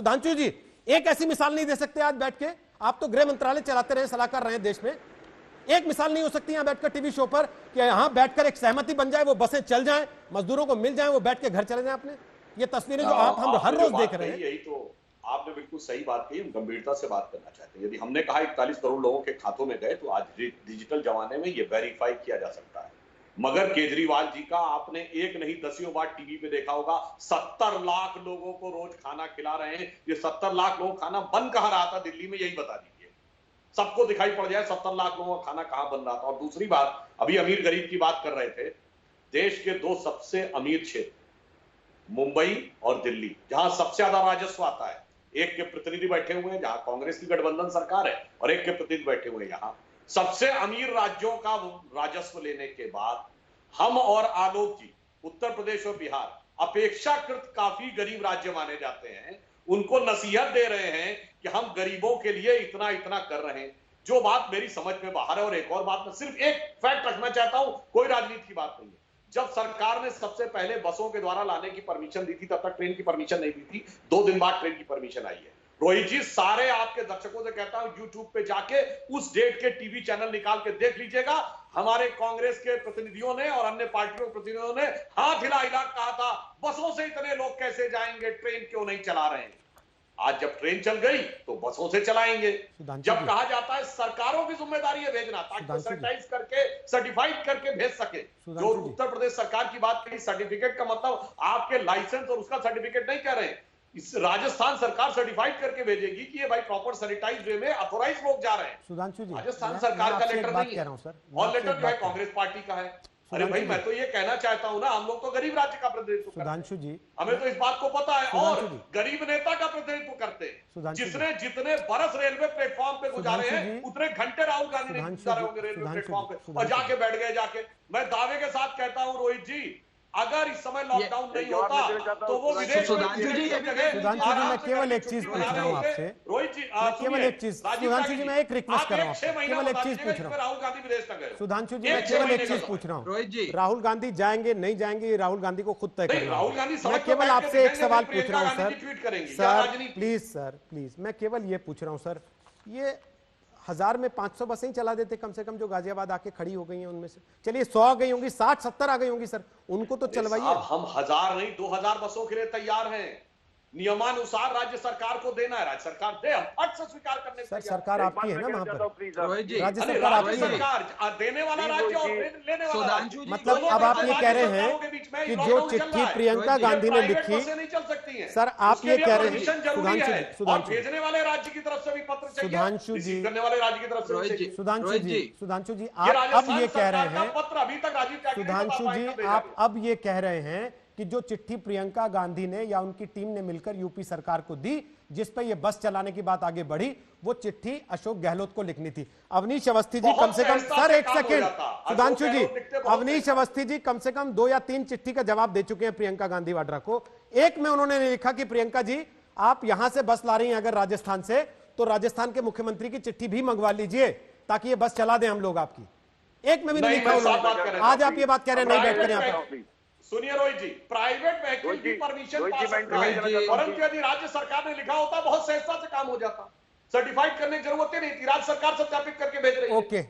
सुधांशु जी, एक ऐसी मिसाल नहीं दे सकते आज बैठ के? आप तो गृह मंत्रालय चलाते रहे, सलाहकार रहे देश में, एक मिसाल नहीं हो सकती यहां बैठकर टीवी शो पर कि यहां बैठकर एक सहमति बन जाए, वो बसें चल जाएं, मजदूरों को मिल जाए, वो बैठ के घर चले जाएं? आपने ये तस्वीरें जो आप हम हर रोज देख रहे हैं, यही तो आपने बिल्कुल सही बात कही। हम गंभीरता से बात करना चाहते हैं। यदि हमने कहा 41 करोड़ लोगों के खातों में गए, तो आज डिजिटल जमाने में ये वेरीफाई किया जा सकता है। मगर केजरीवाल जी का आपने एक नहीं दसियों बार टीवी पे देखा होगा, 70 लाख लोगों को रोज खाना खिला रहे हैं। ये 70 लाख लोगों खाना बन कहां रहा था दिल्ली में, यही बता दीजिए। सबको दिखाई पड़ जाए 70 लाख लोगों का खाना कहां बन रहा था। और दूसरी बात, अभी अमीर गरीब की बात कर रहे थे। देश के दो सबसे अमीर क्षेत्र मुंबई और दिल्ली, जहां सबसे ज्यादा राजस्व आता है, एक के प्रतिनिधि बैठे हुए हैं जहां कांग्रेस की गठबंधन सरकार है, और एक के प्रतिनिधि बैठे हुए हैं यहां। सबसे अमीर राज्यों का राजस्व लेने के बाद हम और आलोक जी, उत्तर प्रदेश और बिहार अपेक्षाकृत काफी गरीब राज्य माने जाते हैं, उनको नसीहत दे रहे हैं कि हम गरीबों के लिए इतना इतना कर रहे हैं, जो बात मेरी समझ में बाहर है। और एक और बात, मैं सिर्फ एक फैक्ट रखना चाहता हूं, कोई राजनीति की बात नहीं है। जब सरकार ने सबसे पहले बसों के द्वारा लाने की परमिशन दी थी, तब तक ट्रेन की परमिशन नहीं दी थी। 2 दिन बाद ट्रेन की परमिशन आई है। रोहित जी, सारे आपके दर्शकों से कहता हूं, यूट्यूब पे जाके उस डेट के टीवी चैनल निकाल के देख लीजिएगा। हमारे कांग्रेस के प्रतिनिधियों ने और अन्य पार्टियों के प्रतिनिधियों ने हाथ हिला हिला कहा था, बसों से इतने लोग कैसे जाएंगे, ट्रेन क्यों नहीं चला रहे हैं। आज जब ट्रेन चल गई तो बसों से चलाएंगे। जब कहा जाता है सरकारों की जिम्मेदारी है भेजना, ताकि सैनिटाइज करके सर्टिफाइड करके भेज सके। जो उत्तर प्रदेश सरकार की बात करी, सर्टिफिकेट का मतलब आपके लाइसेंस और उसका सर्टिफिकेट नहीं कह रहे हैं। इस राजस्थान सरकार सर्टिफाइड करके भेजेगी कि ये भाई प्रॉपर सैनिटाइज वे में ऑथोराइज लोग जा रहे हैं। सुधांशु जी, राजस्थान सरकार का लेटर नहीं है, और लेटर जो है कांग्रेस पार्टी का है। अरे भाई, मैं तो ये कहना चाहता हूं ना, हम लोग तो गरीब राज्य का प्रतिनिधित्व करते हैं। सुधांशु जी, हमें तो इस बात को पता है, और गरीब नेता का प्रतिनिधित्व करते हैं। जिसने जितने बरस रेलवे प्लेटफॉर्म पे गुजारे हैं, उतने घंटे राहुल गांधी ने गुजारे होंगे रेलवे प्लेटफॉर्म पे, और जाके बैठ गए जाके। मैं दावे के साथ कहता हूं रोहित जी, अगर इस समय लॉकडाउन नहीं होता तो वो विदेश। सुधांशु जी, मैं केवल एक चीज पूछ रहा हूँ आपसे, रोहित जी, केवल एक चीज, सुधांशु जी, मैं एक रिक्वेस्ट कर रहा हूँ, केवल एक चीज पूछ रहा हूँ। राहुल गांधी विदेश तक गए। सुधांशु जी, मैं केवल एक चीज पूछ रहा हूँ, रोहित जी, राहुल गांधी जाएंगे नहीं जाएंगे, राहुल गांधी को खुद तय करना। राहुल गांधी, मैं केवल आपसे एक सवाल पूछ रहा हूँ सर, प्लीज सर, प्लीज, मैं केवल ये पूछ रहा हूँ सर, ये 1000 में 500 बसें ही चला देते कम से कम, जो गाजियाबाद आके खड़ी हो गई हैं उनमें से। चलिए 100 आ गई होंगी, 60-70 आ गई होंगी सर, उनको तो चलवाइए। हम 1000 नहीं 2000 बसों के लिए तैयार हैं। नियमानुसार राज्य सरकार को देना है, राज्य सरकार दे, हम फट से स्वीकार करने सर, सरकार आपकी है ना वहां पर, राज्य सरकार आपकी है, देने वाला राज्य और लेने वाला राज्य। मतलब अब आप ये कह रहे हैं कि जो चिट्ठी प्रियंका गांधी ने लिखी, नहीं चल सकती है सर, आप ये कह रहे हैं, सुधांशु, भेजने वाले राज्य की तरफ से भी पत्र चाहिए, सुधांशु जी, करने वाले राज्य की तरफ से, सुधांशु जी, आप अब ये कह रहे हैं, पत्र अभी तक राजीव, सुधांशु जी, आप अब ये कह रहे हैं कि जो चिट्ठी प्रियंका गांधी ने या उनकी टीम ने मिलकर यूपी सरकार को दी, जिस पर ये बस चलाने की बात आगे बढ़ी, वो चिट्ठी अशोक गहलोत को लिखनी थी। अवनीश अवस्थी जी, कम से कम, सर एक सेकेंड, सुधांशु जी, अवनीश अवस्थी जी कम से कम 2 या 3 चिट्ठी का जवाब दे चुके हैं प्रियंका गांधी वाड्रा को। एक में उन्होंने लिखा कि प्रियंका जी, आप यहां से बस ला रही हैं अगर राजस्थान से, तो राजस्थान के मुख्यमंत्री की चिट्ठी भी मंगवा लीजिए ताकि ये बस चला दें हम लोग आपकी। एक में भी नहीं लिखा। आज आप ये बात कह रहे हैं नहीं बैठकर यहाँ पर। सुनिए रोहित जी, प्राइवेट व्हीकल की परमिशन पा सकता है, परंतु यदि राज्य सरकार ने लिखा होता बहुत सहजता से काम हो जाता। सर्टिफाइड करने की जरूरत ही नहीं थी, राज्य सरकार सत्यापित करके भेज रही है। ओके।